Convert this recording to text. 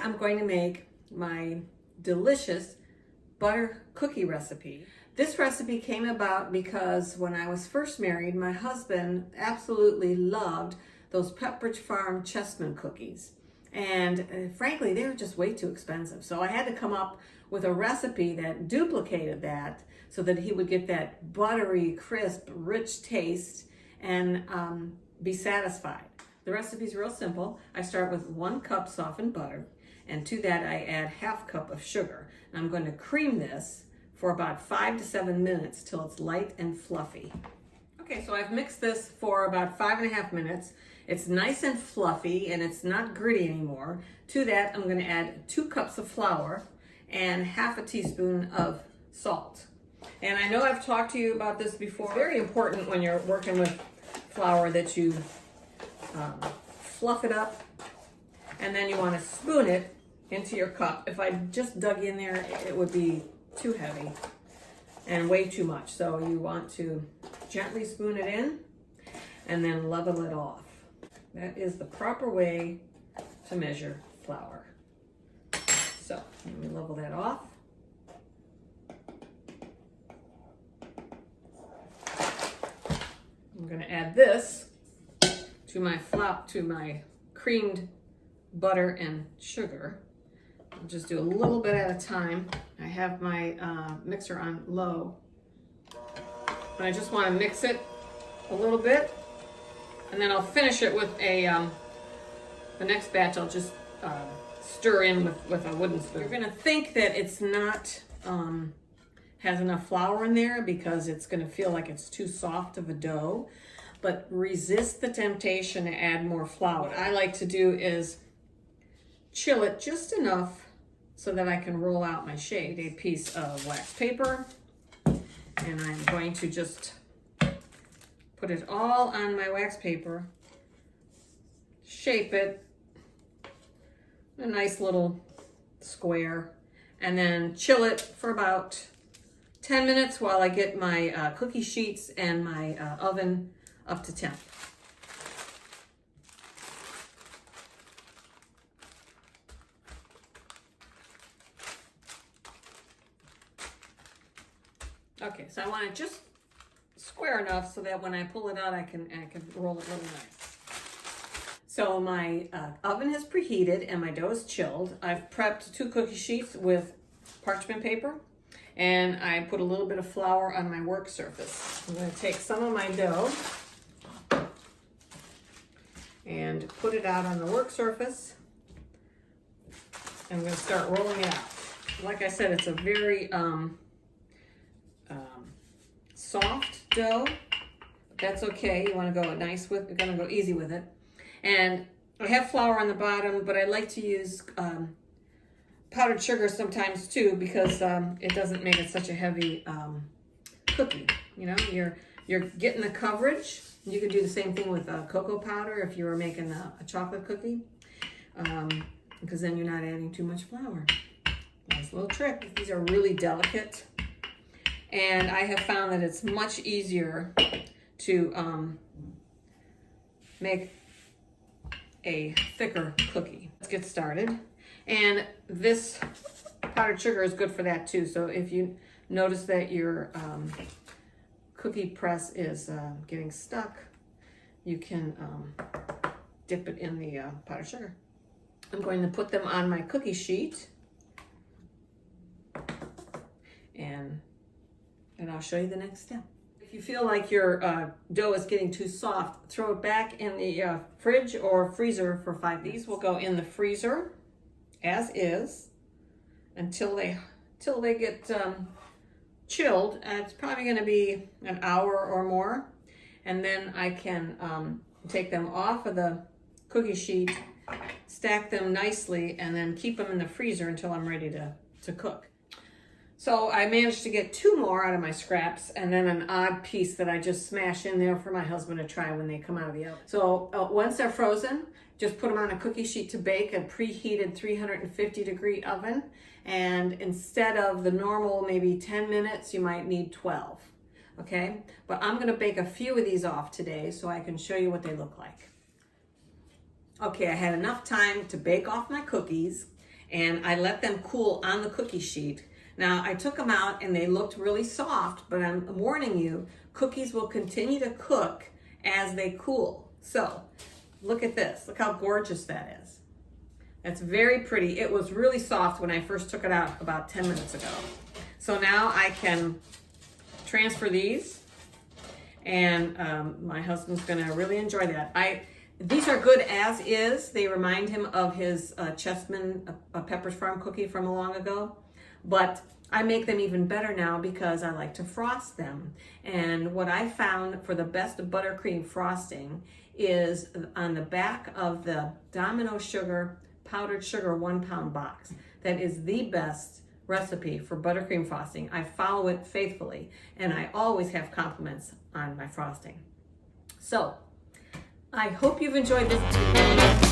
I'm going to make my delicious butter cookie recipe. This recipe came about because when I was first married, my husband absolutely loved those Pepperidge Farm Chessman cookies. And frankly, they were just way too expensive. So I had to come up with a recipe that duplicated that so that he would get that buttery, crisp, rich taste and be satisfied. The recipe is real simple. I start with 1 cup softened butter, and to that I add ½ cup of sugar. And I'm going to cream this for about 5 to 7 minutes till it's light and fluffy. Okay, so I've mixed this for about 5.5 minutes. It's nice and fluffy and it's not gritty anymore. To that, I'm going to add 2 cups of flour and ½ teaspoon of salt. And I know I've talked to you about this before. It's very important when you're working with flour that you fluff it up, and then you want to spoon it into your cup. If I just dug in there, it would be too heavy and way too much. So you want to gently spoon it in and then level it off. That is the proper way to measure flour. So let me level that off. I'm going to add this to my creamed butter and sugar. I'll just do a little bit at a time. I have my mixer on low. And I just want to mix it a little bit, and then I'll finish it with the next batch I'll just stir in with a wooden spoon. You're going to think that it's not has enough flour in there because it's going to feel like it's too soft of a dough, but resist the temptation to add more flour. What I like to do is chill it just enough so that I can roll out my shape. A piece of wax paper, and I'm going to just put it all on my wax paper, shape it a nice little square, and then chill it for about 10 minutes while I get my cookie sheets and my oven up to temp. Okay, so I want it just square enough so that when I pull it out, I can roll it really nice. So my oven has preheated and my dough is chilled. I've prepped 2 cookie sheets with parchment paper, and I put a little bit of flour on my work surface. I'm going to take some of my dough and put it out on the work surface. I'm going to start rolling it out. Like I said, it's a very soft dough, but that's okay. You want to go nice with, you're going to go easy with it. And I have flour on the bottom, but I like to use powdered sugar sometimes too, because it doesn't make it such a heavy cookie. You know, you're getting the coverage. You can do the same thing with cocoa powder if you were making a chocolate cookie, because then you're not adding too much flour. Nice little trick. These are really delicate, and I have found that it's much easier to make a thicker cookie. Let's get started. And this powdered sugar is good for that too. So if you notice that your cookie press is getting stuck, you can dip it in the powdered sugar. I'm going to put them on my cookie sheet, and I'll show you the next step. If you feel like your dough is getting too soft, throw it back in the fridge or freezer for 5 minutes. These will go in the freezer as is until they get chilled. It's probably going to be an hour or more, and then I can take them off of the cookie sheet, stack them nicely, and then keep them in the freezer until I'm ready to cook. So I managed to get 2 more out of my scraps, and then an odd piece that I just smash in there for my husband to try when they come out of the oven. So once they're frozen, just put them on a cookie sheet to bake, a preheated 350-degree oven. And instead of the normal maybe 10 minutes, you might need 12. Okay? But I'm going to bake a few of these off today so I can show you what they look like. Okay, I had enough time to bake off my cookies, and I let them cool on the cookie sheet. Now I took them out and they looked really soft, but I'm warning you, cookies will continue to cook as they cool. So look at this, look how gorgeous that is. That's very pretty. It was really soft when I first took it out about 10 minutes ago. So now I can transfer these, and my husband's gonna really enjoy that. These are good as is. They remind him of his Chessman Pepperidge Farm cookie from long ago, but I make them even better now because I like to frost them. And what I found for the best buttercream frosting is on the back of the Domino Sugar powdered sugar 1 pound box. That is the best recipe for buttercream frosting. I follow it faithfully, and I always have compliments on my frosting. So I hope you've enjoyed this video.